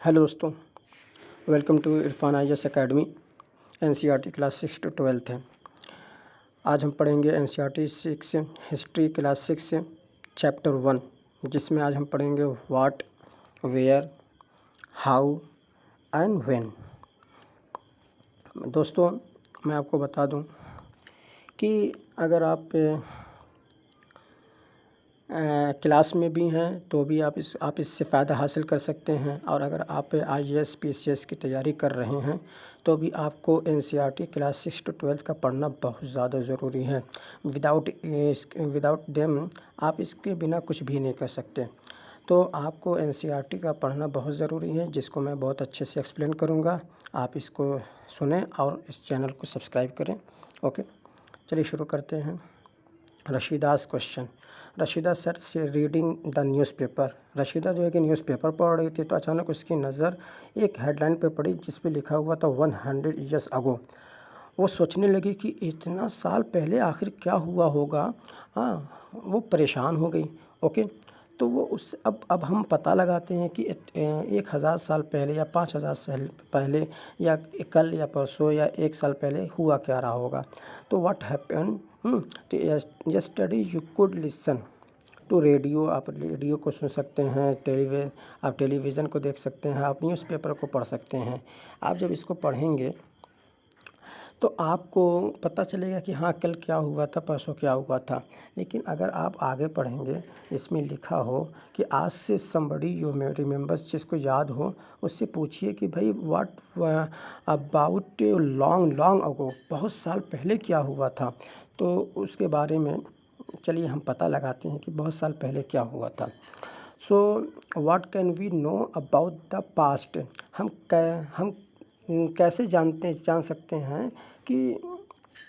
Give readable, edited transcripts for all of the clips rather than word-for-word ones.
Hello दोस्तों, welcome to Irfan IAS academy. NCERT class 6 to 12 है। आज हम पढ़ेंगे NCERT 6 हिस्ट्री क्लास 6 चैप्टर 1, जिसमें आज हम पढ़ेंगे what, where, how and when. दोस्तों, मैं आपको बता दूं कि अगर आप क्लास में भी हैं तो भी आप इससे फ़ायदा हासिल कर सकते हैं, और अगर आप IAS PCS की तैयारी कर रहे हैं तो भी आपको NCERT क्लास 6 to 12 का पढ़ना बहुत ज़्यादा ज़रूरी है। विदाउट देम आप इसके बिना कुछ भी नहीं कर सकते। तो आपको NCERT का पढ़ना बहुत ज़रूरी है, जिसको मैं बहुत अच्छे से एक्सप्लेन करूँगा। आप इसको सुनें और इस चैनल को सब्सक्राइब करें। ओके, चलिए शुरू करते हैं। रशीदास क्वेश्चन। रशीदा सर से रीडिंग द न्यूज़पेपर। रशीदा जो है कि न्यूज़पेपर पढ़ रही थी तो अचानक उसकी नज़र एक हेडलाइन पे पड़ी जिस पे लिखा हुआ था 100 years अगो। वो सोचने लगी कि इतना साल पहले आखिर क्या हुआ होगा। वो परेशान हो गई। ओके, तो वो उस अब हम पता लगाते हैं कि 1000 साल पहले या 5000 साल पहले या कल या परसों या 1 साल पहले हुआ क्या रहा होगा। तो व्हाट हैपन, तो yesterday you could listen to radio. आप रेडियो को सुन सकते हैं, आप टेलीविज़न को देख सकते हैं, आप न्यूज़पेपर को पढ़ सकते हैं। आप जब इसको पढ़ेंगे तो आपको पता चलेगा कि हाँ, कल क्या हुआ था, परसों क्या हुआ था। लेकिन अगर आप आगे पढ़ेंगे, इसमें लिखा हो कि आज से समबडी यू मे रिमेंबर्स, जिसको याद हो उससे पूछिए कि भाई what about long long ago, बहुत साल पहले क्या हुआ था। तो उसके बारे में चलिए हम पता लगाते हैं कि बहुत साल पहले क्या हुआ था। So what can we know about the past. हम कैसे जान सकते हैं कि,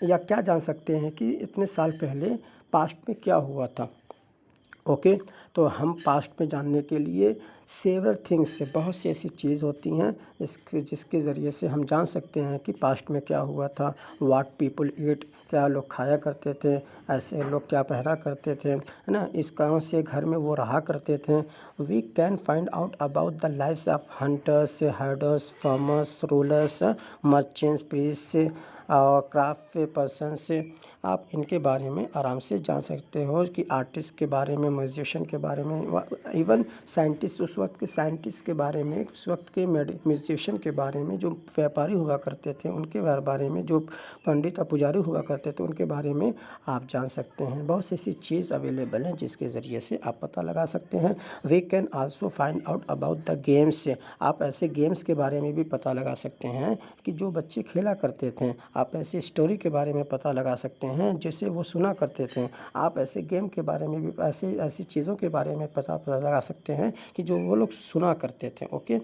या क्या जान सकते हैं कि इतने साल पहले पास्ट में क्या हुआ था। ओके, तो हम पास्ट में जानने के लिए सेवरल थिंग्स से, बहुत सी ऐसी चीज़ होती हैं जिसके ज़रिए से हम जान सकते हैं कि पास्ट में क्या हुआ था। व्हाट पीपल ईट, क्या लोग खाया करते थे, ऐसे लोग क्या पहना करते थे, है ना, इस कौन से घर में वो रहा करते थे। We can find out about the lifes of hunters, herders, farmers, rulers, merchants, priest और क्राफ्ट पर्सन से आप इनके बारे में आराम से जान सकते हो कि आर्टिस्ट के बारे में, म्यूजिशियन के बारे में, इवन साइंटिस्ट, उस वक्त के साइंटिस्ट के बारे में, उस वक्त के म्यूजिशियन के बारे में, जो व्यापारी हुआ करते थे उनके बारे में, जो पंडित और पुजारी हुआ करते थे उनके बारे में आप जान सकते हैं। बहुत सी ऐसी चीज़ अवेलेबल हैं जिसके ज़रिए से आप पता लगा सकते हैं। We can also find out about the games. आप ऐसे गेम्स के बारे में भी पता लगा सकते हैं कि जो बच्चे खेला करते थे। आप ऐसी स्टोरी के बारे में पता लगा सकते हैं जिसे वो सुना करते थे। आप ऐसे गेम के बारे में भी, ऐसी चीज़ों के बारे में पता लगा सकते हैं कि जो वो लोग सुना करते थे। ओके,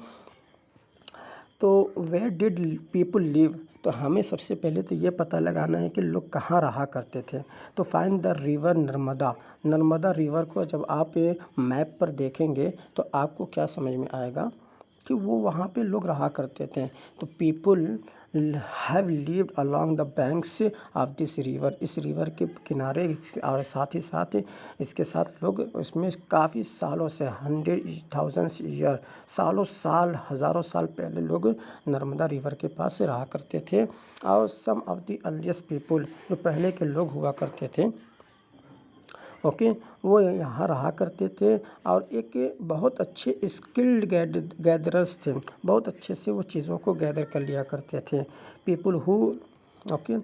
तो वेयर डिड पीपल लिव, तो हमें सबसे पहले तो ये पता लगाना है कि लोग कहाँ रहा करते थे। तो find the river Narmada. Narmada river को जब आप मैप पर देखेंगे तो आपको क्या समझ में आएगा कि वो वहाँ पे लोग रहा करते थे। तो people have lived along the banks of this river, इस रिवर के किनारे, और साथ ही साथ इसके साथ लोग इसमें काफ़ी सालों से, 100,000 ईयर, सालों साल, हज़ारों साल पहले लोग नर्मदा रिवर के पास रहा करते थे। और सम ऑफ द अर्लीस्ट पीपल, जो पहले के लोग हुआ करते थे, ओके, वो यहाँ रहा करते थे और एक बहुत अच्छे स्किल्ड गैदरर्स थे। बहुत अच्छे से वो चीज़ों को गैदर कर लिया करते थे। People who, okay,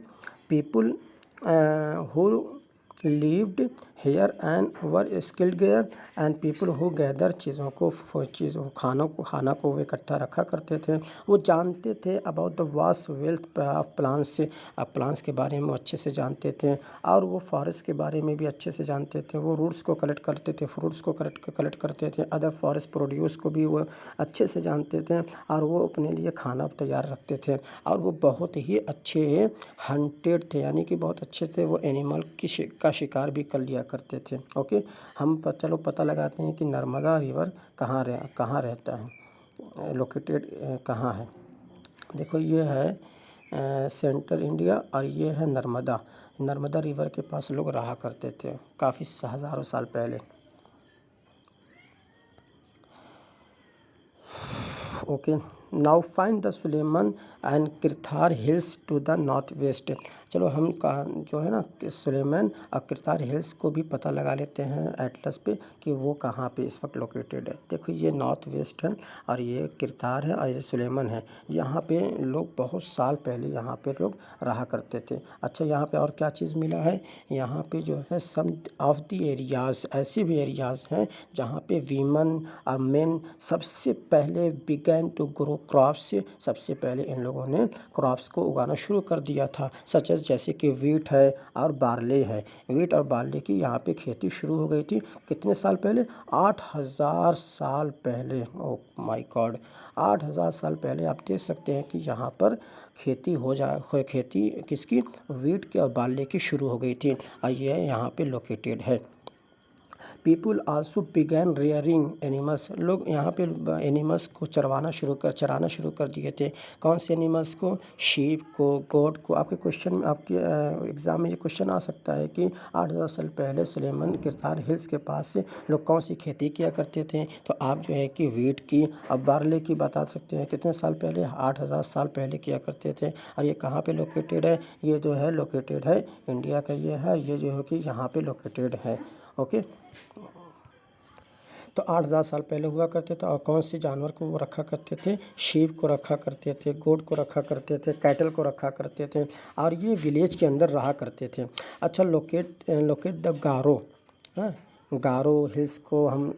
people who lived here and were skilled there, and people who gather, खाना को वो इकट्ठा रखा करते थे। वो जानते थे about the vast wealth of plants से, प्लांट्स के बारे में अच्छे से जानते थे, और वो फॉरेस्ट के बारे में भी अच्छे से जानते थे। वो रूट्स को कलेक्ट करते थे, फ्रूट्स को कलेक्ट करते थे, अदर फॉरेस्ट प्रोड्यूस को भी वो अच्छे से जानते थे, और वो अपने लिए खाना तैयार रखते थे। और वो बहुत ही अच्छे हंटेड थे, यानी कि बहुत अच्छे से वो एनिमल का शिकार भी कर लिया करते थे। ओके, हम चलो पता लगाते हैं कि नर्मदा रिवर कहाँ रहता है, लोकेटेड कहाँ है। देखो, ये है सेंट्रल इंडिया और ये है नर्मदा। नर्मदा रिवर के पास लोग रहा करते थे काफ़ी हज़ारों साल पहले। Okay, now find the Sulaiman and Kirthar hills to the north west. चलो हम का जो है ना कि सुलेमान और किरथार हिल्स को भी पता लगा लेते हैं एटलस पे कि वो कहाँ पे इस वक्त लोकेटेड है। देखो ये नॉर्थ वेस्ट है और ये किरथार है और ये सुलेमान है। यहाँ पे लोग बहुत साल पहले यहाँ पे लोग रहा करते थे। अच्छा, यहाँ पे और क्या चीज़ मिला है, यहाँ पे जो है सम ऑफ द एरियाज़, ऐसे भी एरियाज़ हैं जहाँ पे वीमन और मेन सबसे पहले बिगैन टू ग्रो क्रॉप्स, सबसे पहले इन लोगों ने क्रॉप्स को उगाना शुरू कर दिया था, सच एज जैसे कि वीट है और बार्ले है। वीट और बार्ले की यहाँ पे खेती शुरू हो गई थी कितने साल पहले, 8000 साल पहले। ओ माय गॉड, 8000 साल पहले आप देख सकते हैं कि यहाँ पर खेती खेती किसकी, वीट की और बार्ले की शुरू हो गई थी और ये यहाँ पे लोकेटेड है। People also began rearing animals, लोग यहाँ पे एनिमल्स को चराना शुरू कर दिए थे। कौन से एनिमल्स को, शीप को, गोट को। आपके क्वेश्चन में, आपके एग्ज़ाम में ये क्वेश्चन आ सकता है कि 8000 साल पहले सुलेमान किरथार हिल्स के पास से लोग कौन सी खेती किया करते थे, तो आप जो है कि वीट की अब बार्ले की बता सकते हैं कितने साल पहले, 8000 साल पहले किया करते थे। और ये कहाँ पे लोकेटेड है, ये जो है लोकेटेड है इंडिया का, ये है, ये जो है कि यहाँ पे लोकेटेड है। ओके, तो 8000 साल पहले हुआ करते थे। और कौन से जानवर को वो रखा करते थे, शीप को रखा करते थे, गोट को रखा करते थे, कैटल को रखा करते थे और ये विलेज के अंदर रहा करते थे। अच्छा, लोकेट द गारो, हाँ, गारो हिल्स को हम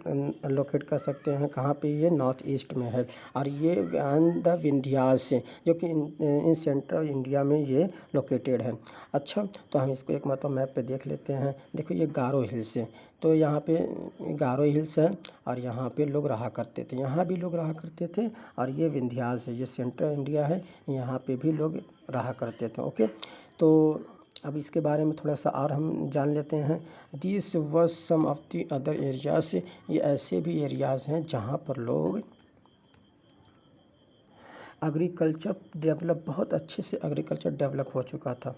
लोकेट कर सकते हैं कहाँ पे, ये नॉर्थ ईस्ट में है। और ये द विंध्यास जो कि इन सेंट्रल इंडिया में ये लोकेटेड है। अच्छा, तो हम इसको एक मतलब मैप पे देख लेते हैं। देखो ये गारो हिल्स है, तो यहाँ पे गारो हिल्स है और यहाँ पे लोग रहा करते थे, यहाँ भी लोग रहा करते थे। और ये विंध्यास है, ये सेंट्रल इंडिया है, यहाँ पे भी लोग रहा करते थे। ओके, तो अब इसके बारे में थोड़ा सा और हम जान लेते हैं। This was some of the other areas, ये ऐसे भी एरियाज़ हैं जहाँ पर लोग एग्रीकल्चर डेवलप, बहुत अच्छे से एग्रीकल्चर डेवलप हो चुका था।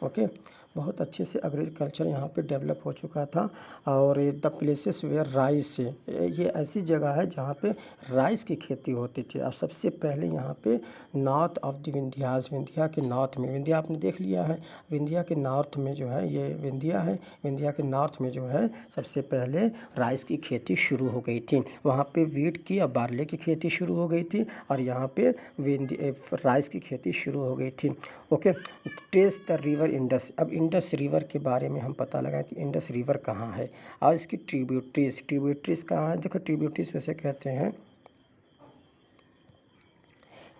ओके, बहुत अच्छे से एग्रीकल्चर यहाँ पे डेवलप हो चुका था। और द प्लेसेस वेयर राइस, ये ऐसी जगह है जहाँ पे राइस की खेती होती थी। और सबसे पहले यहाँ पे north of the Vindhyas, Vindhya के नॉर्थ में, विंध्या आपने देख लिया है, विंध्या के नॉर्थ में जो है ये विंध्या है, विंध्या के नॉर्थ में जो है सबसे पहले राइस की खेती शुरू हो गई थी। वहाँ पे वीट की और बार्ले की खेती शुरू हो गई थी और यहाँ पे राइस की खेती शुरू हो गई थी। Okay, trace the river Indus, अब इंडस रिवर के बारे में हम पता लगा कि इंडस रिवर कहाँ है और इसकी ट्रिब्यूटरीज कहाँ है। देखो ट्रिब्यूटरीज उसे कहते हैं,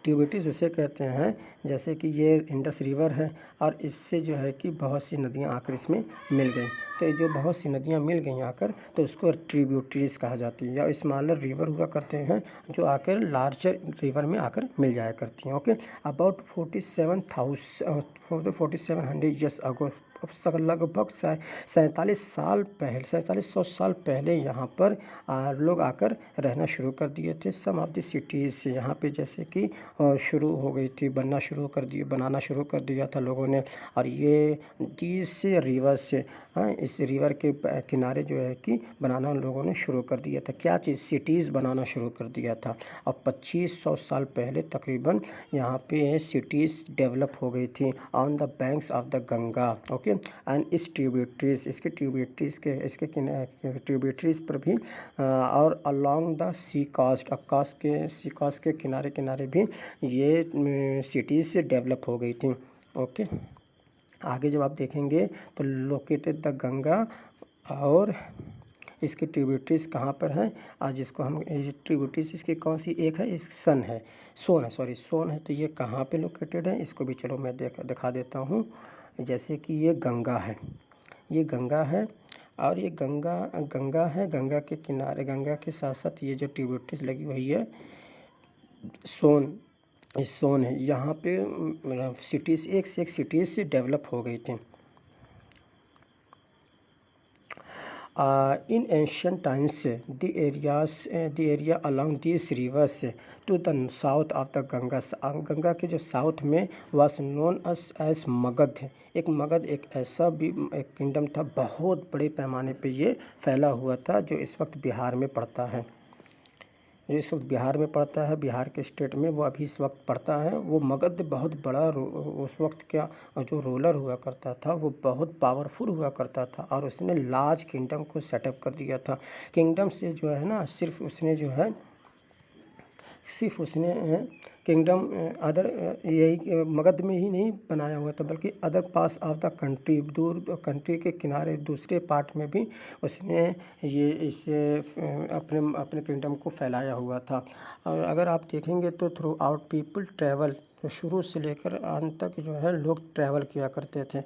ट्रिब्यूटरीज उसे कहते हैं जैसे कि ये इंडस रिवर है और इससे जो है कि बहुत सी नदियाँ आकर इसमें मिल गई। तो ये जो बहुत सी नदियाँ मिल गई आकर, तो उसको ट्रिब्यूटरीज कहा जाती है। या स्मॉलर रिवर हुआ करते हैं जो आकर लार्जर रिवर में आकर मिल जाया करती हैं। ओके, अबाउट 4700 ईयर्स अगो, लगभग 4700 साल पहले यहाँ पर लोग आकर रहना शुरू कर दिए थे। सम ऑफ द सिटीज़, यहाँ पे जैसे कि शुरू हो गई थी, बनाना शुरू कर दिया था लोगों ने। और ये दीस रिवर से, हाँ, इस रिवर के किनारे जो है कि बनाना लोगों ने शुरू कर दिया था। क्या चीज़, सिटीज़ बनाना शुरू कर दिया था। और 2500 साल पहले तकरीबन यहाँ पे सिटीज़ डेवलप हो गई थी on the banks of the Ganga. Okay, and इस ट्रिब्यूटरीज, इसके ट्रिब्यूटरीज पर भी और along the sea coast, sea coast के किनारे किनारे भी ये सिटीज़ से डेवलप हो गई थी। ओके, आगे जब आप देखेंगे तो लोकेटेड द गंगा और इसकी ट्रिब्यूटरीज कहाँ पर हैं, आज जिसको हम ट्रिब्यूटरीज इसकी कौन सी एक है, इस सोन है, तो ये कहाँ पे लोकेटेड है, इसको भी चलो मैं दिखा देता हूँ। जैसे कि ये गंगा है, ये गंगा है और ये गंगा है, गंगा के किनारे, गंगा के साथ साथ ये जो ट्रिब्यूटरीज लगी हुई है सोन है। यहाँ पे सिटीज़ एक से एक सिटीज़ से डेवलप हो गई थी। In ancient times, the area along these rivers to the south of the Ganga के जो साउथ में was known as मगध। एक मगध एक ऐसा भी एक किंगडम था, बहुत बड़े पैमाने पे ये फैला हुआ था, जो इस वक्त बिहार में पड़ता है। जो इस वक्त बिहार में पड़ता है, बिहार के स्टेट में वो अभी इस वक्त पड़ता है। वो मगध बहुत बड़ा उस वक्त क्या जो रूलर हुआ करता था वो बहुत पावरफुल हुआ करता था, और उसने लार्ज किंगडम को सेटअप कर दिया था। किंगडम से जो है ना सिर्फ उसने किंगडम अदर यही मगध में ही नहीं बनाया हुआ था, बल्कि other pass of the country, दूर कंट्री के किनारे दूसरे पार्ट में भी उसने ये इसे अपने अपने किंगडम को फैलाया हुआ था। और अगर आप देखेंगे तो थ्रू आउट पीपल ट्रैवल, तो शुरू से लेकर अंत तक जो है लोग ट्रैवल किया करते थे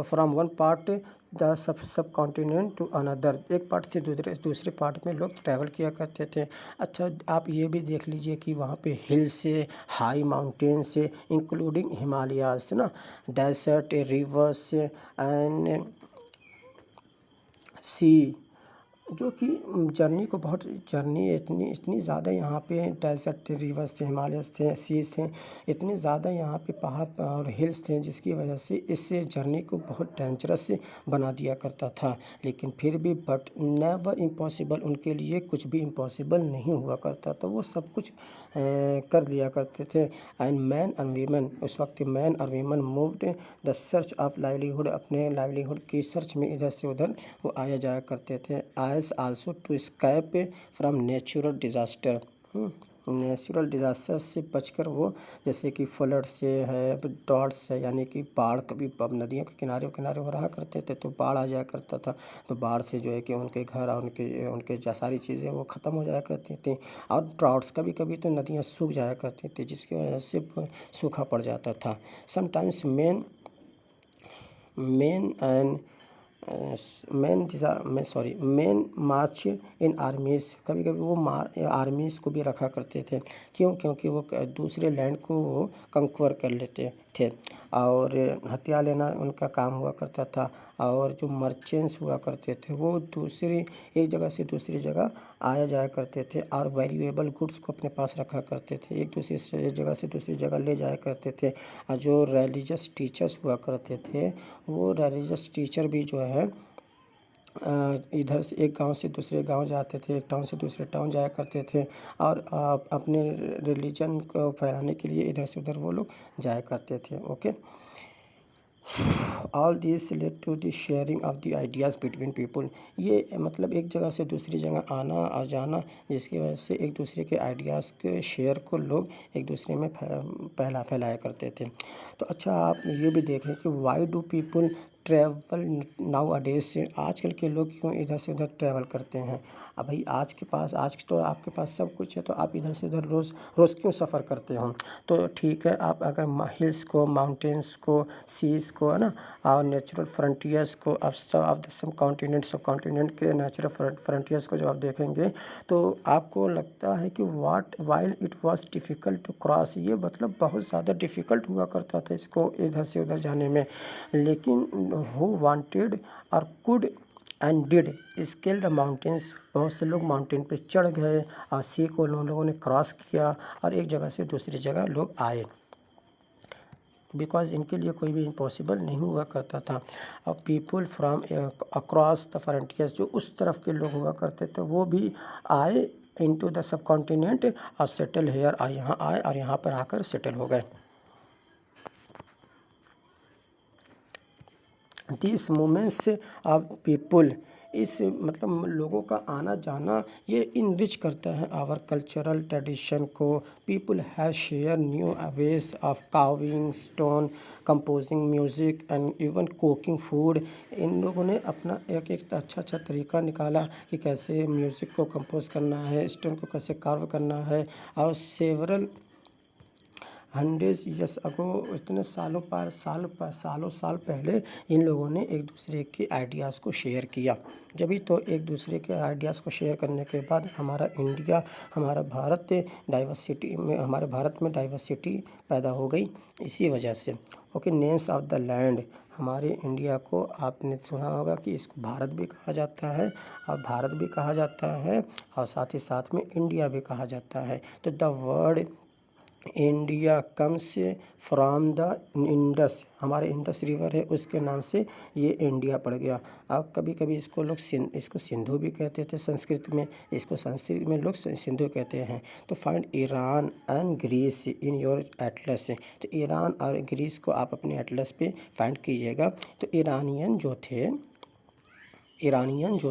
from one part the subcontinent to another, एक पार्ट से दूसरे पार्ट में लोग ट्रैवल किया करते थे। अच्छा, आप ये भी देख लीजिए कि वहाँ पे हिल से, हाई माउंटेन से, इंक्लूडिंग हिमालयाज ना, डेजर्ट, रिवर्स एंड सी, जो कि जर्नी इतनी ज़्यादा यहाँ पे डेजर्ट थे, रिवर्स थे, हिमालयस थे, सीज थे, इतने ज़्यादा यहाँ पे पहाड़ और हिल्स थे, जिसकी वजह से इस जर्नी को बहुत डेंजरस बना दिया करता था। लेकिन फिर भी बट नेवर इम्पॉसिबल, उनके लिए कुछ भी इम्पॉसिबल नहीं हुआ करता था, वो सब कुछ कर लिया करते थे। एंड मैन एंड वीमेन, उस वक्त मैन और women moved the search of livelihood, अपने लाइवलीहुड की सर्च में इधर से उधर वो आया जाया करते थे। As also to escape from natural disaster, natural disaster से बचकर वो, जैसे कि फ्लड से है, डॉट्स है, यानी कि बाढ़, कभी अब नदियों के किनारे किनारे हो रहा करते थे तो बाढ़ आ जाया करता था, तो बाढ़ से जो है कि उनके घर और उनके सारी चीज़ें वो ख़त्म हो जाया करती थी। और ड्राउट्स, कभी कभी तो नदियाँ सूख जाया करती थी, जिसकी वजह से सूखा पड़ जाता था। Sometimes main and main March in armies, कभी कभी वो आर्मीज़ को भी रखा करते थे। क्योंकि वो दूसरे लैंड को वो कंक्वर कर लेते थे, और हथियार लेना उनका काम हुआ करता था। और जो मर्चेंट्स हुआ करते थे वो एक जगह से दूसरी जगह आया जाया करते थे, और वैल्यूएबल गुड्स को अपने पास रखा करते थे, एक जगह से दूसरी जगह ले जाया करते थे। और जो रिलीजियस टीचर्स हुआ करते थे, वो रिलीजियस टीचर भी जो है इधर से एक गांव से दूसरे गांव जाते थे, एक टाउन से दूसरे टाउन जाया करते थे, और अपने रिलीजन को फैलाने के लिए इधर से उधर वो लोग जाया करते थे। Okay, all this led to the sharing of the ideas between people, ये मतलब एक जगह से दूसरी जगह आना और जाना, जिसकी वजह से एक दूसरे के आइडियाज़ के शेयर को लोग एक दूसरे में फैलाया करते थे। तो अच्छा, आप ये भी देखें कि why do people travel now अडेज, से आजकल के लोग क्यों इधर से उधर ट्रैवल करते हैं। अब भाई आज तो आपके पास सब कुछ है, तो आप इधर से उधर रोज़ क्यों सफ़र करते हो। तो ठीक है, आप अगर हिल्स को, माउंटेन्स को, सीज़ को, है ना, और नेचुरल फ्रंटियर्स को, अब सब कॉन्टिनेंट के नेचुरल फ्रंटियर्स को जब आप देखेंगे तो आपको लगता है कि while it was difficult to cross, ये मतलब बहुत ज़्यादा डिफ़िकल्ट हुआ करता था इसको इधर से उधर जाने में। लेकिन हु वांटेड और could and did scale the mountains, बहुत से लोग माउंटेन पे चढ़ गए, और सी को उन लोगों ने क्रॉस किया, और एक जगह से दूसरी जगह लोग आए, बिकॉज इनके लिए कोई भी इम्पॉसिबल नहीं हुआ करता था। और people from across the frontiers, जो उस तरफ के लोग हुआ करते थे वो भी आए इनटू द सब कॉन्टिनेंट और सेटल हेयर, और यहाँ आए और यहाँ पर आकर सेटल हो गए। दिस मूवमेंट्स ऑफ पीपल, इस मतलब लोगों का आना जाना, ये इनरिच करता है आवर कल्चरल ट्रेडिशन को। People have share new ways of carving stone, composing music and even cooking food. इन लोगों ने अपना एक अच्छा तरीका निकाला कि कैसे म्यूज़िक को कंपोज करना है, स्टोन को कैसे कार्व करना है, और सेवरल हंड्रेड्स ईयर्स अगो, इतने सालों साल पहले इन लोगों ने एक दूसरे के आइडियाज़ को शेयर किया। जब भी तो एक दूसरे के आइडियाज़ को शेयर करने के बाद हमारा भारत डाइवर्सिटी में, हमारे भारत में डाइवर्सिटी पैदा हो गई इसी वजह से। Okay, names of the land, हमारे इंडिया को आपने सुना होगा कि इसको भारत भी कहा जाता है, और भारत भी कहा जाता है, और साथ ही साथ में इंडिया भी कहा जाता है। तो the word India comes from the Indus, हमारे इंडस रिवर है उसके नाम से ये इंडिया पड़ गया। अब कभी कभी इसको लोग इसको सिंधु भी कहते थे संस्कृत में, इसको संस्कृत में लोग सिंधु कहते हैं। तो find Iran and Greece in your atlas, तो ईरान और ग्रीस को आप अपने एटलस पे फाइंड कीजिएगा। तो ईरानियन जो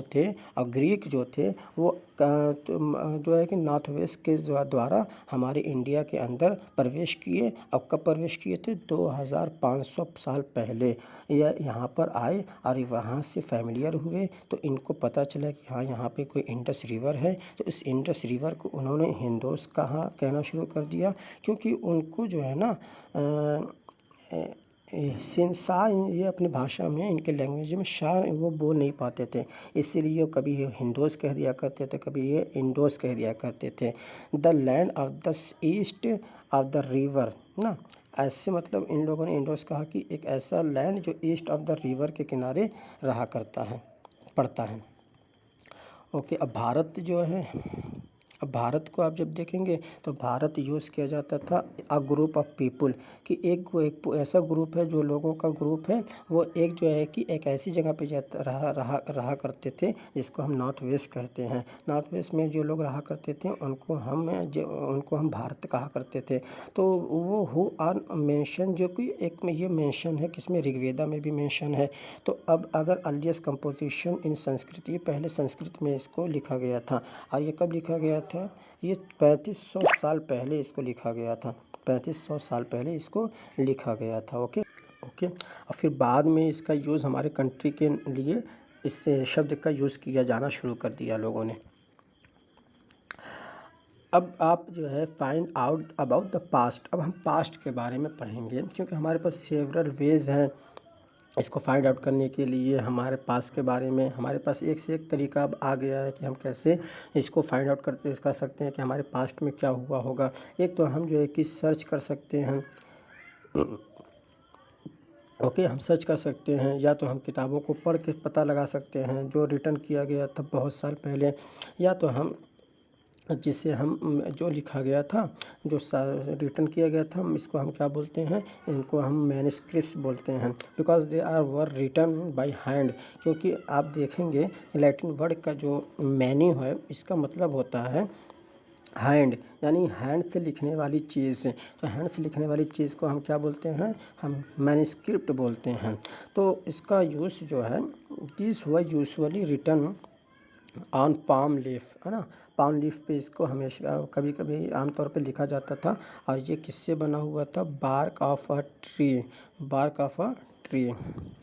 थे और ग्रीक जो थे वो जो है कि नॉर्थ वेस्ट के द्वारा हमारे इंडिया के अंदर प्रवेश किए। अब कब प्रवेश किए थे? 2500 साल पहले यह यहाँ पर आए और वहाँ से फैमिलियर हुए। तो इनको पता चला कि हाँ यहाँ पे कोई इंडस रिवर है। तो इस इंडस रिवर को उन्होंने हिंदोस कहना शुरू कर दिया, क्योंकि उनको जो है ना शाह, ये अपनी भाषा में इनके लैंग्वेज में शाह वो बोल नहीं पाते थे, इसीलिए कभी ये हिंदोस कह दिया करते थे, कभी ये इंडोस कह दिया करते थे। The land of the east of the river ना, ऐसे मतलब इन लोगों ने इंडोस कहा कि एक ऐसा लैंड जो ईस्ट ऑफ द रिवर के किनारे रहा पड़ता है। ओके, अब भारत जो है, अब भारत को आप जब देखेंगे तो भारत यूज़ किया जाता था अ ग्रुप ऑफ पीपुल, कि एक ऐसा ग्रुप है, जो लोगों का ग्रुप है वो एक जो है कि एक ऐसी जगह पे रहा करते थे जिसको हम नॉर्थ वेस्ट कहते हैं। नॉर्थ वेस्ट में जो लोग रहा करते थे उनको हम भारत कहा करते थे। तो वो हु आर मेंशन, जो कि एक में ये मेंशन है किसमें, ऋग्वेदा में भी मेंशन है। तो अब अगर अर्लीस्ट कंपोजिशन इन संस्कृत, ये पहले संस्कृत में इसको लिखा गया था। और ये कब लिखा गया था? ये 3500 साल पहले इसको लिखा गया था, 3500 साल पहले इसको लिखा गया था। ओके, और फिर बाद में इसका यूज़ हमारे कंट्री के लिए इस शब्द का यूज़ किया जाना शुरू कर दिया लोगों ने। अब आप जो है find out about the past, अब हम पास्ट के बारे में पढ़ेंगे, क्योंकि हमारे पास सेवरल वेज हैं इसको फाइंड आउट करने के लिए। हमारे पास के बारे में हमारे पास एक से एक तरीका अब आ गया है कि हम कैसे इसको फाइंड आउट कर सकते हैं कि हमारे पास्ट में क्या हुआ होगा। एक तो हम जो है कि सर्च कर सकते हैं, ओके, हम सर्च कर सकते हैं, या तो हम किताबों को पढ़ के पता लगा सकते हैं जो रिटर्न किया गया था बहुत साल पहले, या तो हम जिसे हम जो लिखा गया था, जो रिटर्न किया गया था, इसको हम क्या बोलते हैं, इनको हम मैन्युस्क्रिप्ट्स बोलते हैं, because they are were written by hand. क्योंकि आप देखेंगे लैटिन वर्ड का जो मैन्यू है इसका मतलब होता है हैंड, यानी हैंड से लिखने वाली चीज़। तो हैंड से लिखने वाली चीज़ को हम क्या बोलते हैं, हम मैन्युस्क्रिप्ट बोलते हैं। तो इसका यूज़ जो है, this was usually written on palm leaf, है ना, पाम लीफ पे इसको हमेशा कभी कभी आमतौर पे लिखा जाता था। और ये किससे बना हुआ था? Bark of a tree,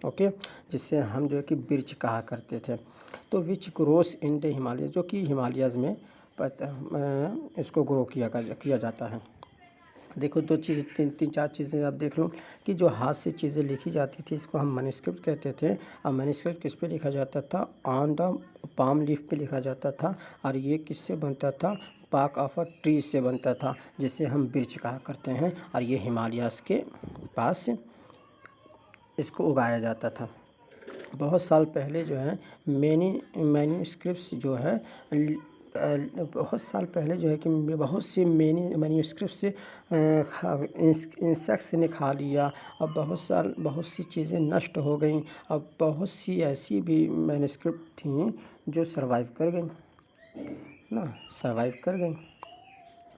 okay, जिससे हम जो है कि बिर्च कहा करते थे। तो विच ग्रोस इन द हिमालय, जो कि हिमालयाज़ में इसको ग्रो किया जाता है। देखो दो चीज़, तीन चार चीज़ें आप देख लो कि जो हाथ से चीज़ें लिखी जाती थी इसको हम मैन्युस्क्रिप्ट कहते थे। और मैन्युस्क्रिप्ट किस पे लिखा जाता था? ऑन द पाम लीफ पे लिखा जाता था। और ये किससे बनता था? बार्क ऑफ अ ट्री से बनता था, जिसे हम बिर्च कहा करते हैं। और ये हिमालयाज़ के पास इसको उगाया जाता था। बहुत साल पहले जो है मैन्युस्क्रिप्ट्स जो है बहुत साल पहले जो है कि बहुत सी मैन्युस्क्रिप्ट से इंसेक्ट्स ने खा लिया। अब बहुत सी चीज़ें नष्ट हो गई। अब बहुत सी ऐसी भी मैन्युस्क्रिप्ट थी जो सर्वाइव कर गई।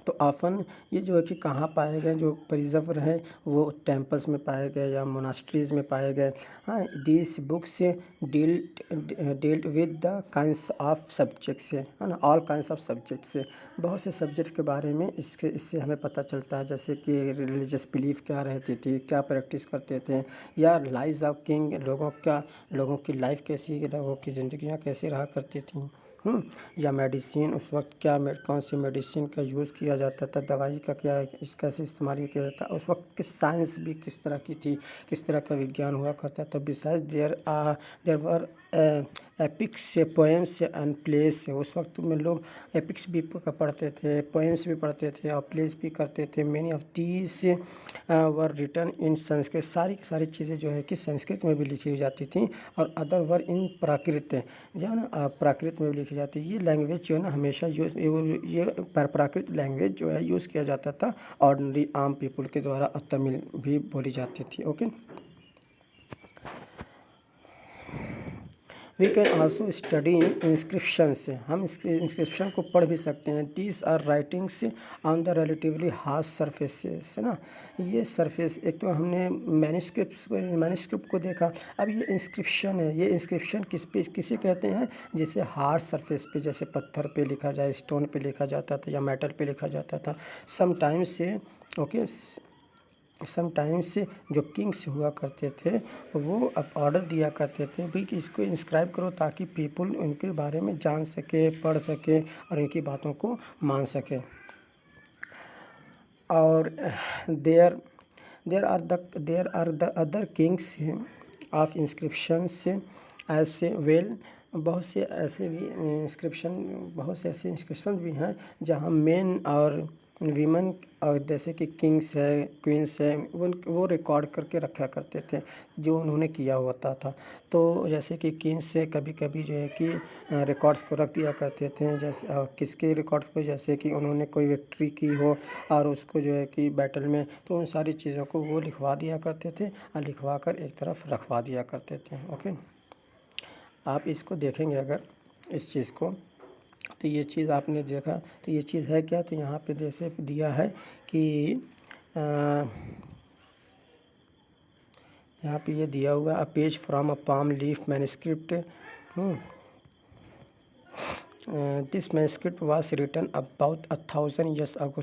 तो ऑफन ये जो है कि कहाँ पाए गए, जो प्रिजर्व रहे वो टेम्पल्स में पाए गए या मोनास्ट्रीज में पाए गए। हाँ, this books dealt with the kinds of subjects, है ना, ऑल काइंड्स ऑफ सब्जेक्ट्स से, बहुत से सब्जेक्ट के बारे में इससे हमें पता चलता है। जैसे कि रिलीजियस बिलीफ क्या रहती थी, क्या प्रैक्टिस करते थे, या लाइफ ऑफ किंग, लोगों की लाइफ कैसी, लोगों की ज़िंदगियाँ कैसी रहा करती थी। या मेडिसिन, उस वक्त कौन सी मेडिसिन का यूज़ किया जाता था, दवाई का क्या कैसे इस्तेमाल किया जाता, उस वक्त की साइंस भी किस तरह की थी, किस तरह का विज्ञान हुआ करता था। बिसाइड्स देयर वर एपिक्स से, पोएम्स एंड प्लेस से। उस वक्त में लोग एपिक्स भी पढ़ते थे, पोएम्स भी पढ़ते थे और प्लेस भी करते थे। Many of these were written in Sanskrit. सारी की सारी चीज़ें जो है कि संस्कृत में भी लिखी जाती थी और अदर वर इन प्राकृत, जो है ना प्राकृत में भी लिखी जाती है। ये लैंग्वेज जो है ना हमेशा ये प्राकृत लैंग्वेज जो है यूज़ किया जाता था ऑर्डिनरी आम पीपल के द्वारा, और तमिल भी बोली जाती थी। Okay, we can also study inscription से, हम इसके इंस्क्रिप्शन को पढ़ भी सकते हैं। These are writings on the relatively hard surfaces, है ना। ये सरफेस, एक तो हमने मैन्युस्क्रिप्ट को देखा, अब ये इंस्क्रिप्शन है। ये इंस्क्रिप्शन किसे कहते हैं? जिसे हार्ड सरफेस पे, जैसे पत्थर पे लिखा जाए, स्टोन पे लिखा जाता था या मेटल पे लिखा जाता था। समटाइम्स से ओके, समटाइम्स जो किंग्स हुआ करते थे वो अब ऑर्डर दिया करते थे भी कि इसको इंस्क्राइब करो, ताकि पीपल उनके बारे में जान सके, पढ़ सके और इनकी बातों को मान सके। और there are the other kinds of inscriptions as well. बहुत से ऐसे इंस्क्रिप्शन भी हैं जहाँ मेन और वीमेन और जैसे कि किंग्स है, क्वींस है, वो रिकॉर्ड करके रखा करते थे जो उन्होंने किया होता था। तो जैसे कि किंग्स से कभी कभी जो है कि रिकॉर्ड्स को रख दिया करते थे, जैसे किसके रिकॉर्ड्स को, जैसे कि उन्होंने कोई विक्ट्री की हो और उसको जो है कि बैटल में, तो उन सारी चीज़ों को वो लिखवा दिया करते थे और लिखवा कर एक तरफ रखवा दिया करते थे। ओके, आप इसको देखेंगे अगर इस चीज़ को, तो ये चीज़ आपने देखा, तो ये चीज़ है क्या? तो यहाँ पे जैसे दिया है कि यहाँ पे ये दिया हुआ a page from a palm leaf manuscript. This manuscript was written about 1000 years ago.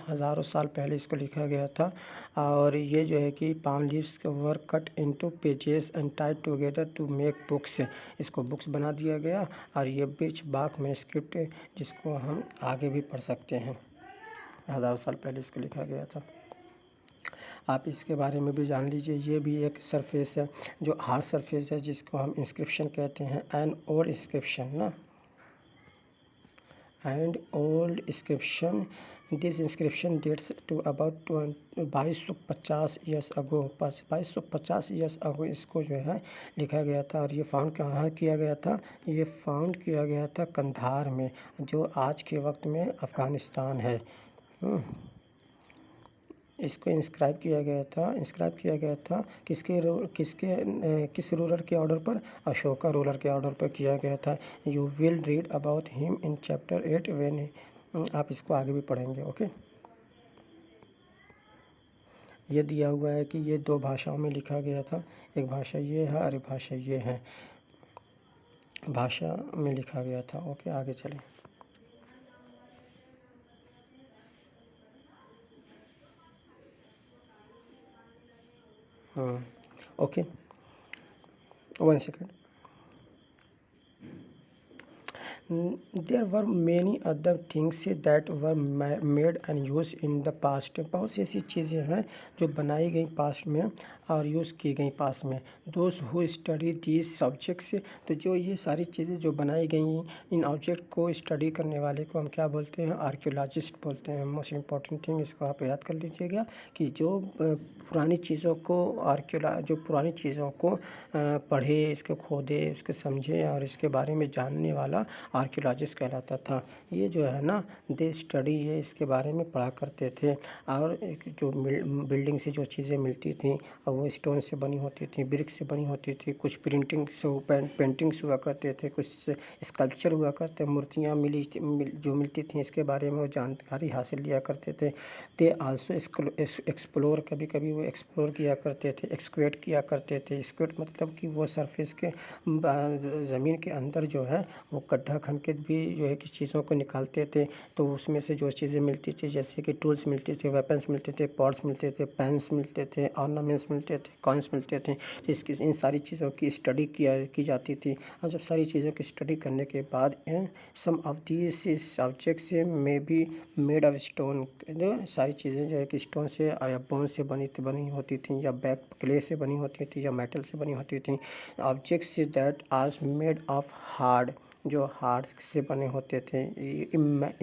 हज़ारों साल पहले इसको लिखा गया था। और ये जो है कि palm leaves were cut into pages and tied together to make books. इसको बुक्स बना दिया गया और ये बिर्चबार्क मैन्युस्क्रिप्ट, जिसको हम आगे भी पढ़ सकते हैं। हज़ारों साल पहले इसको लिखा गया था। आप इसके बारे में भी जान लीजिए। ये भी एक सरफेस है जो हार्ड सरफेस है, जिसको हम इंस्क्रिप्शन कहते हैं। एन ओल्ड इंस्क्रिप्शन ना, and old inscription, this inscription dates to about 2250 years ago. 2250 years ago इसको जो है लिखा गया था। और ये फाउंड कहाँ किया गया था? ये फाउंड किया गया था कंधार में, जो आज के वक्त में अफ़गानिस्तान है। इसको इंस्क्राइब किया गया था किस रूलर के ऑर्डर पर? अशोका रूलर के ऑर्डर पर किया गया था। You will read about him in chapter 8 when, आप इसको आगे भी पढ़ेंगे। ओके, ये दिया हुआ है कि ये 2 भाषाओं में लिखा गया था। एक भाषा ये है और एक भाषा ये है, भाषा में लिखा गया था। ओके, आगे चलें। Okay, 1 second. There were many other things that were made and use in the past. बहुत सी ऐसी चीज़ें हैं जो बनाई गई पास्ट में और यूज़ की गई पास्ट में। Those who study these subjects, तो जो ये सारी चीज़ें जो बनाई गई, इन ऑब्जेक्ट को स्टडी करने वाले को हम क्या बोलते हैं? आर्कियोलॉजिस्ट बोलते हैं। मोस्ट इम्पॉर्टेंट थिंग इसको आप याद कर लीजिएगा कि जो पुरानी चीज़ों को जो पुरानी चीज़ों को पढ़े, इसको खोदे, इसको समझे और इसके बारे में जानने वाला आर्कियोलॉजिस्ट कहलाता था। ये जो है ना, दे स्टडी, ये इसके बारे में पढ़ा करते थे। और एक जो बिल्डिंग से जो चीज़ें मिलती थी और वो स्टोन से बनी होती थी, ब्रिक से बनी होती थी, कुछ प्रिंटिंग से पेंटिंग्स हुआ करते थे, कुछ स्कल्पचर हुआ करते, मूर्तियाँ जो मिलती थी, इसके बारे में वो जानकारी हासिल लिया करते थे। दे आल्सो एक्सप्लोर, कभी कभी वो एक्सप्लोर किया करते थे, एक्सक्वेट किया करते थे। एक्सक्वेट मतलब कि वो सरफेस के ज़मीन के अंदर जो है वो गड्ढा खन के भी जो है कि चीज़ों को निकालते थे। तो उसमें से जो चीज़ें मिलती थी, जैसे कि टूल्स मिलते थे, वेपन्स मिलते थे, पॉट्स मिलते थे, पेन्स मिलते थे, ऑर्नामेंट्स मिलते मिलते थे, कॉइन्स मिलते थे। तो इसकी इन सारी चीज़ों की स्टडी की जाती थी। और जब सारी चीज़ों की स्टडी करने के बाद सम ऑफ दीज ऑब्जेक्ट्स में बी मेड ऑफ स्टोन, सारी चीज़ें जो है कि स्टोन से या बोन से बनी होती थी, या बैक क्ले से बनी होती थी, या मेटल से बनी होती थी। Objects that are made of hard, जो हार्ड से बने होते थे।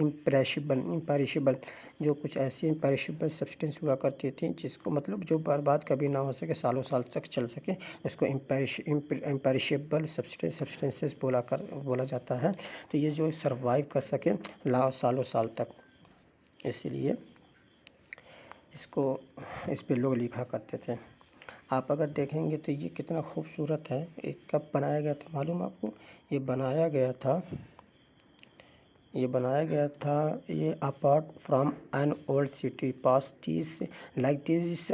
इम्पेरिशेबल, जो कुछ ऐसी इम्पेरिशेबल सब्सटेंस हुआ करती थी जिसको मतलब जो बर्बाद कभी ना हो सके, सालों साल तक चल सके, उसको इम्पेरिशेबल सब्सटेंसेस बोला जाता है। तो ये जो सर्वाइव कर सके सालों साल तक, इसीलिए इस पे लोग लिखा करते थे। आप अगर देखेंगे तो ये कितना खूबसूरत है। ये कब बनाया गया था मालूम आपको? ये बनाया गया था ये apart from an old city pass this like this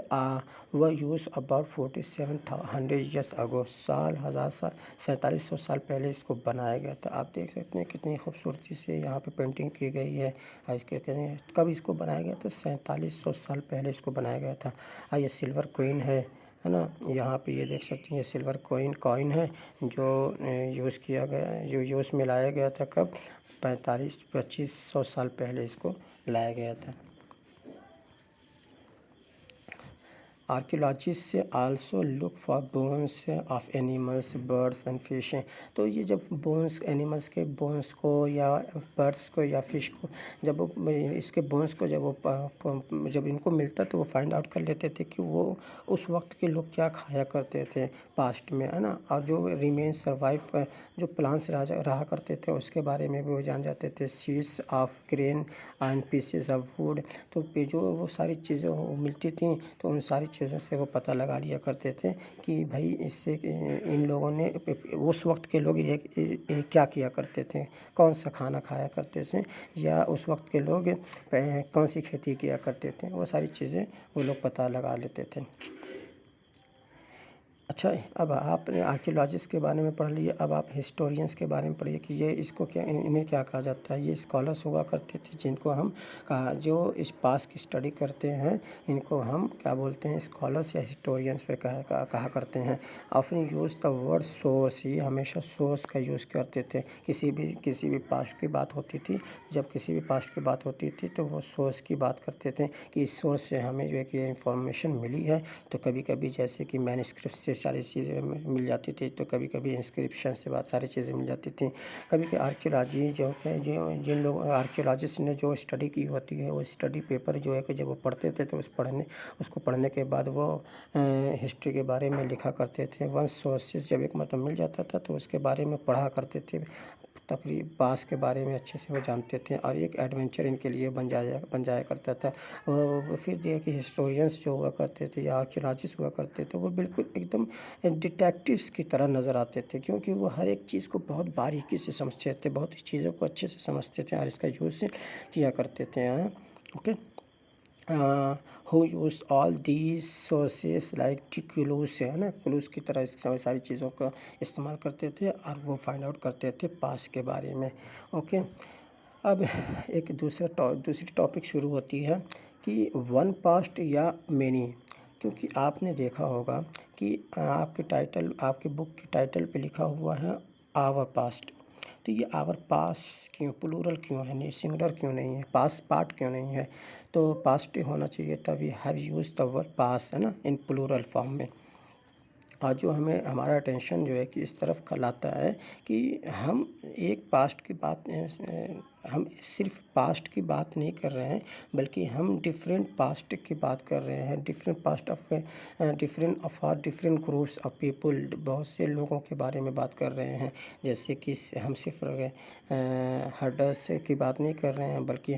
were use about 4700 years ago. 4700 साल पहले इसको बनाया गया था। आप देख सकते हैं कितनी खूबसूरती से यहाँ पे पेंटिंग की गई है। इसके कब इसको बनाया गया था? 4700 साल पहले इसको बनाया गया था। ये सिल्वर क्वीन है ना। यहाँ पे ये देख सकते हैं, ये सिल्वर कॉइन है जो यूज़ किया गया, जो यूज़ में लाया गया था। कब? 2500 साल पहले इसको लाया गया था। Archaeologist also look for bones of animals, birds and fish. तो ये जब बोन्स, एनिमल्स के बोन्स को या बर्ड्स को या फिश को, जब इसके बोन्स को जब इनको मिलता तो वो फाइंड आउट कर लेते थे कि वो उस वक्त के लोग क्या खाया करते थे पास्ट में, है ना। और जो रिमेन सर्वाइव जो प्लांट्स रहा करते थे उसके बारे में भी वो जान जाते थे। Seeds of grain and pieces of would. तो जो वो सारी चीज़ें मिलती थी तो उन सारी चीज़ों से वो पता लगा लिया करते थे कि भाई इससे इन लोगों ने, उस वक्त के लोग ये क्या किया करते थे, कौन सा खाना खाया करते थे, या उस वक्त के लोग कौन सी खेती किया करते थे। वो सारी चीज़ें वो लोग पता लगा लेते थे। अच्छा, अब आपने आर्कियोलॉजिस्ट के बारे में पढ़ लिया, अब आप हिस्टोरियंस के बारे में पढ़िए कि ये इसको क्या, इन्हें क्या कहा जाता है। ये स्कॉलर्स हुआ करते थे जिनको हम जो इस पास की स्टडी करते हैं इनको हम क्या बोलते हैं? स्कॉलर्स या हिस्टोरियंस पे कहा करते हैं। Often use the word source, ये हमेशा सोर्स का यूज़ करते थे। किसी भी पास्ट की बात होती थी, जब किसी भी पास्ट की बात होती थी तो वो सोर्स की बात करते थे कि इस सोर्स से हमें जो है कि इन्फॉर्मेशन मिली है। तो कभी कभी जैसे कि मैन्युस्क्रिप्ट से सारी चीज़ें मिल जाती थी, तो कभी कभी इंस्क्रिप्शन से बात सारी चीज़ें मिल जाती थी। कभी कभी आर्कियोलॉजी जो है, जो जिन लोग आर्कियोलॉजिस्ट ने जो स्टडी की होती है वो स्टडी पेपर जो है कि जब वो पढ़ते थे तो उसको पढ़ने के बाद वो हिस्ट्री के बारे में लिखा करते थे। वन सोर्सेज जब एक मतलब मिल जाता था तो उसके बारे में पढ़ा करते थे। तकरीब पास के बारे में अच्छे से वो जानते थे और एक एडवेंचर इनके लिए बन जाया करता था। फिर ये कि हिस्टोरियंस जो हुआ करते थे या आर्कियोलॉजिस्ट हुआ करते थे वो बिल्कुल एकदम डिटेक्टिव्स की तरह नज़र आते थे, क्योंकि वो हर एक चीज़ को बहुत बारीकी से समझते थे, बहुत ही चीज़ों को अच्छे से समझते थे और इसका यूज़ किया करते थे। Okay, who use all these sources like clues, है ना, क्लूज की तरह इस सारी चीज़ों का इस्तेमाल करते थे और वो फाइंड आउट करते थे पास्ट के बारे में। ओके, अब एक दूसरी टॉपिक शुरू होती है कि वन पास्ट या मेनी। क्योंकि आपने देखा होगा कि आपके बुक के टाइटल पे लिखा हुआ है आवर पास्ट। तो ये आवर पास्ट क्यों प्लूरल क्यों है, नहीं सिंगुलर क्यों नहीं है, पास्ट पार्ट क्यों नहीं है? तो पास्ट होना चाहिए था। We have use the word past, है ना, इन प्लूरल फॉर्म में। और जो हमारा अटेंशन जो है कि इस तरफ का लाता है कि हम एक पास्ट की बात, हम सिर्फ पास्ट की बात नहीं कर रहे हैं बल्कि हम डिफरेंट पास्ट की बात कर रहे हैं। Different past of different groups of people, बहुत से लोगों के बारे में बात कर रहे हैं। जैसे कि हम सिर्फ हर्डर्स की बात नहीं कर रहे हैं बल्कि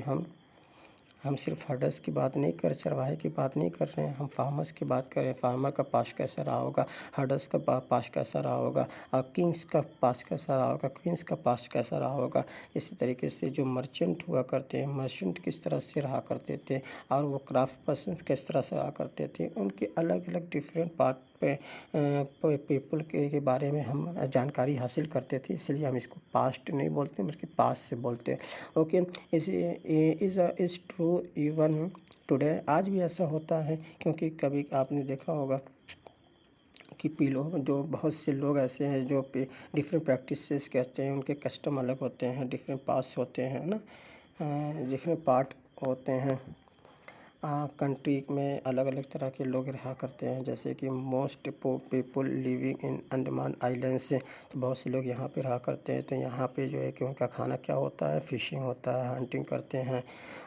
हम सिर्फ हर्डर्स की बात नहीं कर, चरवाहे की बात नहीं कर रहे हैं, हम फार्मर्स की बात कर रहे हैं। फार्मर का पास्ट कैसा रहा होगा, हर्डर्स का पास्ट कैसा रहा होगा, और किंग्स का पास्ट कैसा रहा होगा, क्वींस का पास्ट कैसा रहा होगा। इसी तरीके से जो मर्चेंट हुआ करते हैं, मर्चेंट किस तरह से रहा करते थे और वो क्राफ्ट पर्सन किस तरह से रहा करते थे, उनके अलग अलग डिफरेंट पार्ट पीपल के बारे में हम जानकारी हासिल करते थे। इसलिए हम इसको पास्ट नहीं बोलते बल्कि पास्ट से बोलते हैं। Okay, is true even today, आज भी ऐसा होता है। क्योंकि कभी आपने देखा होगा कि पीलो जो बहुत से लोग ऐसे हैं जो डिफरेंट प्रैक्टिसेस करते हैं, उनके कस्टम अलग होते हैं, डिफरेंट पास होते हैं ना, डिफरेंट पार्ट होते हैं। कंट्री में अलग अलग तरह के लोग रहा करते हैं, जैसे कि most people living in Andaman island से, तो बहुत से लोग यहाँ पे रहा करते हैं। तो यहाँ पे जो है कि उनका खाना क्या होता है, फिशिंग होता है, हंटिंग करते हैं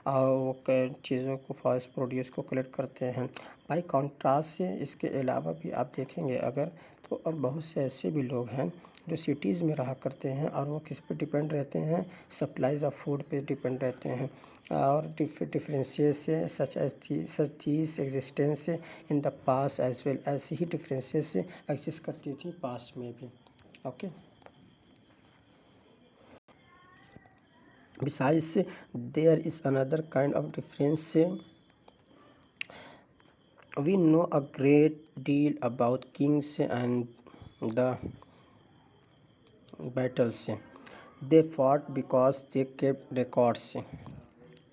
और वो चीज़ों को फॉरेस्ट प्रोड्यूस को कलेक्ट करते हैं। बाई कॉन्ट्रास्ट से इसके अलावा भी आप देखेंगे अगर, तो अब बहुत से ऐसे भी लोग हैं जो सिटीज़ में रहा करते हैं और वो किस पे डिपेंड रहते हैं, सप्लाईज ऑफ फूड पे डिपेंड रहते हैं। और डिफरेंसेस सच चीज existence in the past as well, ऐसे ही डिफरेंसेस एग्जिस्ट करती थी पास में भी। Okay, besides there is another kind of difference. We know a great deal about kings and the battles they fought because they kept records.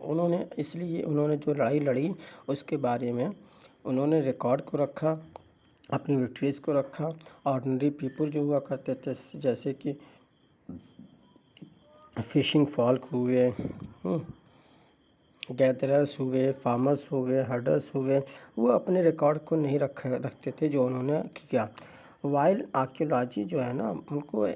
उन्होंने जो लड़ाई लड़ी उसके बारे में उन्होंने रिकॉर्ड को रखा, अपनी विक्ट्रीज़ को रखा। ऑर्डिनरी पीपल जो हुआ करते थे, जैसे कि फिशिंग फॉल्क हुए, गैदरर्स हुए, फार्मर्स हुए, हर्डर्स हुए, वो अपने रिकॉर्ड को नहीं रखते थे जो उन्होंने किया। वाइल आर्कियोलॉजी जो है ना, उनको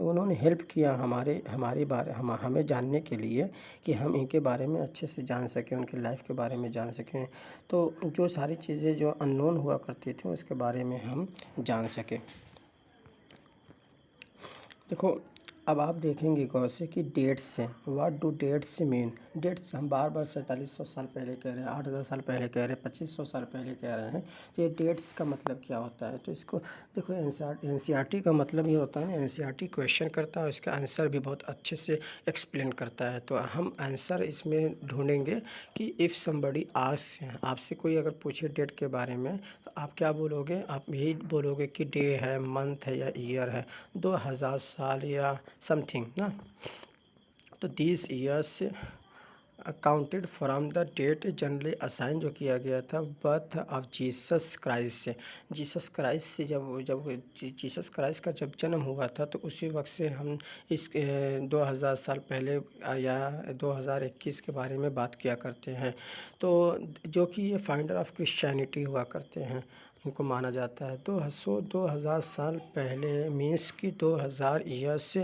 उन्होंने हेल्प किया हमें जानने के लिए कि हम इनके बारे में अच्छे से जान सकें, उनके लाइफ के बारे में जान सकें। तो जो सारी चीज़ें जो अननोन हुआ करती थी उसके बारे में हम जान सकें। देखो, अब आप देखेंगे गौर से कि डेट्स हैं, what do dates mean. Dates हम बार 4700 साल पहले कह रहे हैं, 8000 साल पहले कह रहे हैं, 2500 साल पहले कह रहे हैं, तो ये डेट्स का मतलब क्या होता है। तो इसको देखो, एनसीईआरटी का मतलब ये होता है, एनसीईआरटी क्वेश्चन करता है, इसका आंसर भी बहुत अच्छे से एक्सप्लेन करता है। तो हम आंसर इसमें ढूंढेंगे कि इफ़ समबडी आस्क्स, आपसे कोई अगर पूछे डेट के बारे में, तो आप क्या बोलोगे, आप यही बोलोगे कि डे है, मंथ है या ईयर है, 2000 साल या समथिंग ना। तो this years counted from the date generally assign जो किया गया था बर्थ ऑफ जीसस क्राइस्ट से। जीसस क्राइस्ट से जब जीसस क्राइस्ट का जब जन्म हुआ था, तो उसी वक्त से हम इस 2000 साल पहले या 2021 के बारे में बात किया करते हैं। तो जो कि ये फाइंडर ऑफ क्रिश्चियनिटी हुआ करते हैं, इनको माना जाता है। 2000 साल पहले मीन्स कि 2000 years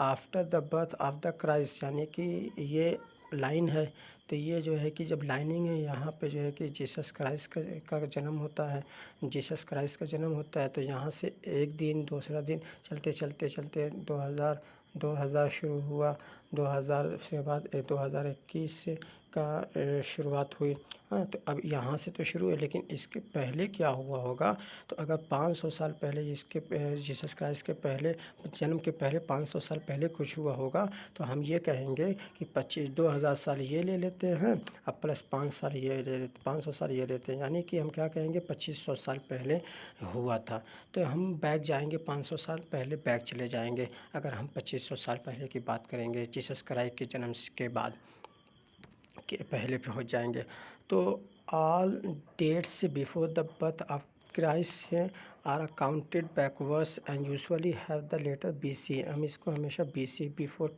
after the birth of the Christ, यानी कि ये लाइन है। तो ये जो है कि जब लाइनिंग है यहाँ पे जो है कि जीसस क्राइस्ट का जन्म होता है, जीसस क्राइस्ट का जन्म होता है। तो यहाँ से एक दिन, दूसरा दिन चलते चलते चलते 2000 शुरू हुआ, 2000 से बाद 2021 का शुरुआत हुई। हाँ, तो अब यहाँ से तो शुरू है, लेकिन इसके पहले क्या हुआ होगा। तो अगर 500 साल पहले इसके जीसस क्राइस्ट के पहले जन्म के पहले 500 साल पहले कुछ हुआ होगा, तो हम ये कहेंगे कि 2000 साल ये ले लेते हैं, अब प्लस 5 साल ये ले लेते, 500 साल ये लेते हैं, यानी कि हम क्या कहेंगे 2500 साल पहले हुआ था। तो हम बैक जाएंगे, 500 साल पहले बैक चले जाएंगे, अगर हम 2500 साल पहले की बात करेंगे, जीसस क्राइस्ट के जन्म के बाद के पहले पहुंच जाएंगे। तो all dates before the birth of Christ are counted backwards and usually have the letter BC। हम इसको हमेशा BC बिफोर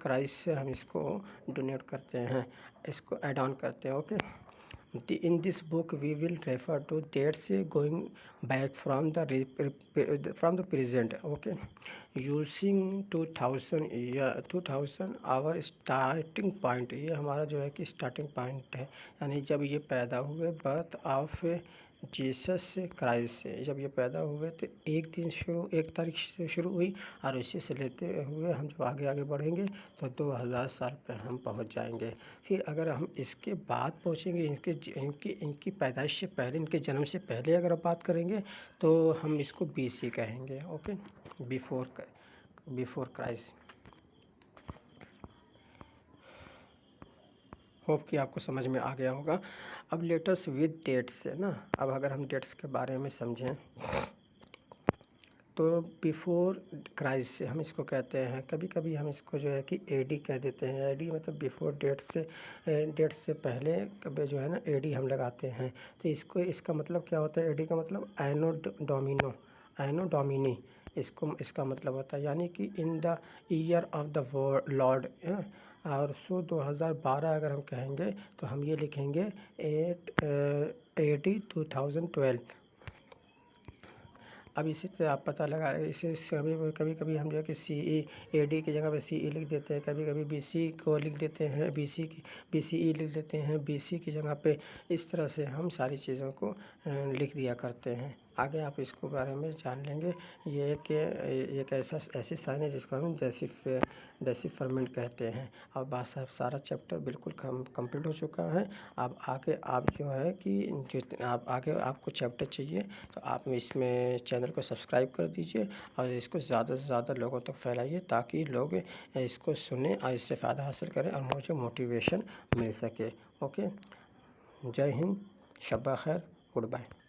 क्राइस्ट से हम इसको डोनेट करते हैं, इसको ऐड ऑन करते हैं। Okay, in this book we will refer to dates going back from the present, okay, using 2000 our starting point। ये हमारा जो है कि स्टार्टिंग पॉइंट है, यानी जब ये पैदा हुए, बर्थ ऑफ जीसस क्राइस्ट से जब ये पैदा हुए, तो एक तारीख से शुरू हुई, और इसी से लेते हुए हम जब आगे आगे बढ़ेंगे तो 2000 साल पे हम पहुंच जाएंगे। फिर अगर हम इसके बाद पहुंचेंगे, इनकी पैदाइश से पहले, इनके जन्म से पहले अगर बात करेंगे, तो हम इसको BC कहेंगे। Okay, before Christ. होप कि आपको समझ में आ गया होगा। अब लेटस विद डेट्स है ना। अब अगर हम डेट्स के बारे में समझें, तो बिफोर क्राइस्ट से हम इसको कहते हैं। कभी कभी हम इसको जो है कि एडी कह देते हैं। एडी मतलब बिफोर डेट से पहले कभी जो है ना एडी हम लगाते हैं। तो इसका मतलब क्या होता है? एडी का मतलब एनो डोमिनी इसका मतलब होता है, यानी कि in the year of the Lord. और सो 2012 अगर हम कहेंगे तो हम ये लिखेंगे 2012। अब इसी से आप पता लगा, इसे कभी कभी हम जो है कि CE की जगह पे CE लिख देते हैं, कभी कभी BC को लिख देते हैं, BCE लिख देते हैं, BC की जगह पे। इस तरह से हम सारी चीज़ों को लिख दिया करते हैं। आगे आप इसको बारे में जान लेंगे। ये एक ऐसी साइन है जिसको हम डेसिफरमेंट कहते हैं। अब बात साहब सारा चैप्टर बिल्कुल कंप्लीट हो चुका है। अब आगे आप जो है कि आप आगे आपको चैप्टर चाहिए तो आप इसमें चैनल को सब्सक्राइब कर दीजिए और इसको ज़्यादा से ज़्यादा लोगों तक फैलाइए ताकि लोग इसको सुने और इससे फ़ायदा हासिल करें और मुझे मोटिवेशन मिल सके। ओके, जय हिंद, शब्बा खैर, गुड बाय।